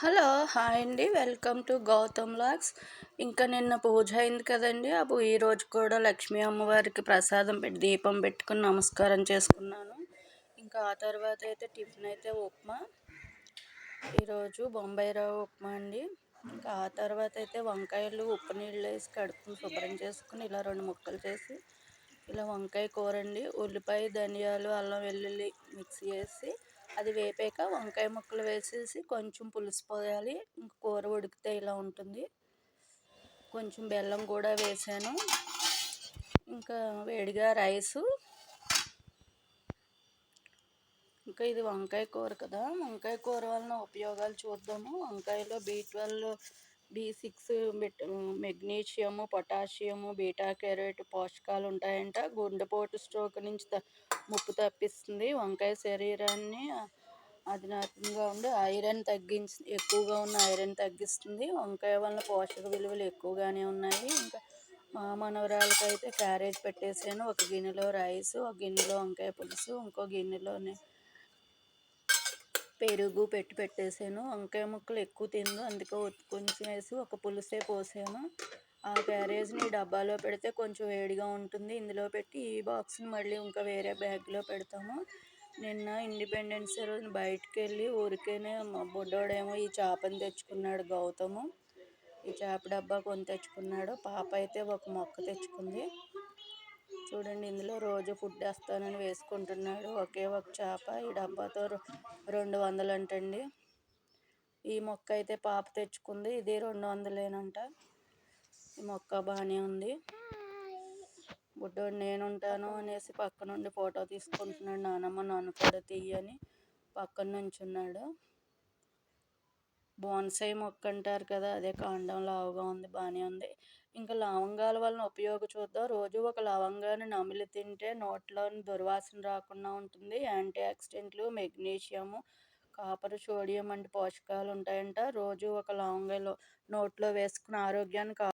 Hello! Hi అండి. Welcome to Gautam vlogs. ఇంకా నిన్న పూజ అయింది కదండీ! ఈరోజు కూడా లక్ష్మీ అమ్మవారికి ప్రసాదం పెట్టి దీపం పెట్టుకొని నమస్కారం చేసుకున్నాను. ఇంకా ఆ తర్వాత అయితే టిఫిన్ అయితే ఉప్మా. ఈరోజు బొంబాయి రవ్వ ఉప్మా అండి. ఇంకా ఆ తర్వాత అయితే వంకాయలు ఉప్పు నీళ్ళు వేసి కడుక్కుని శుభ్రం చేసుకుని ఇలా 2 ముక్కలు చేసి ఇలా వంకాయ కూర అండి. ఉల్లిపాయ, ధనియాలు, అల్లం వెల్లుల్లి మిక్సీ వేసి అది వేపాక వంకాయ ముక్కలు వేసేసి కొంచెం పులుసు పోయాలి. ఇంక కూర ఉడికితే ఇలా ఉంటుంది. కొంచెం బెల్లం కూడా వేసాను. ఇంకా వేడిగా రైసు. ఇంకా ఇది వంకాయ కూర కదా, వంకాయ కూర వలన ఉపయోగాలు చూద్దాము. వంకాయలో B12, B6, మెగ్నీషియము, పొటాషియము, బీటా కెరోట్ పోషకాలు ఉంటాయంట. గుండెపోటు, స్ట్రోక్ నుంచి ముప్పు తప్పిస్తుంది. వంకాయ శరీరాన్ని అధునాతనంగా ఉండి ఎక్కువగా ఉన్న ఐరన్ తగ్గిస్తుంది. వంకాయ వలన పోషక విలువలు ఎక్కువగానే ఉన్నాయి. ఇంకా మా మనవరాలకి అయితే క్యారేజ్ పెట్టేసాను. ఒక గిన్నెలో రైస్, ఒక గిన్నెలో వంకాయ పులుసు, ఇంకో గిన్నెలోనే పెరుగు పెట్టేసాను. వంకాయ ముక్కలు ఎక్కువ తిందు, అందుకే కొంచెం వేసి ఒక పులుసే పోసాను. ఆ క్యారేజ్ని డబ్బాలో పెడితే కొంచెం వేడిగా ఉంటుంది. ఇందులో పెట్టి ఈ బాక్స్ని మళ్ళీ ఇంకా వేరే బ్యాగ్లో పెడతాము. నిన్న ఇండిపెండెన్స్ డే రోజున బయటికి వెళ్ళి ఊరికేనే మా బుడ్డోడేమో ఈ చేపని తెచ్చుకున్నాడు, గౌతము. ఈ చేప డబ్బా కొని తెచ్చుకున్నాడు. పాప అయితే ఒక మొక్క తెచ్చుకుంది. చూడండి, ఇందులో రోజు ఫుడ్ వేస్తానని వేసుకుంటున్నాడు. ఒకే ఒక చేప. ఈ డబ్బాతో 200 అంటండి. ఈ మొక్క అయితే పాప తెచ్చుకుంది. ఇది 200 ఈ మొక్క బాగానే ఉంది. బుడ్డోడు నేనుంటాను అనేసి పక్క నుండి ఫోటో తీసుకుంటున్నాడు. నానమ్మ నన్ను కూడా తీయని పక్కన నుంచున్నాడు. బోన్సాయి మొక్క అంటారు కదా, అదే కాండం లావుగా ఉంది, బాగానే ఉంది. ఇంకా లవంగాల వలన ఉపయోగం చూద్దాం. రోజు ఒక లవంగాన్ని నమిలి తింటే నోట్లోని దుర్వాసన రాకుండా ఉంటుంది. యాంటీ ఆక్సిడెంట్లు, మెగ్నీషియము, కాపర్, సోడియం వంటి పోషకాలు ఉంటాయంట. రోజు ఒక లవంగాలు నోట్లో వేసుకుని ఆరోగ్యాన్ని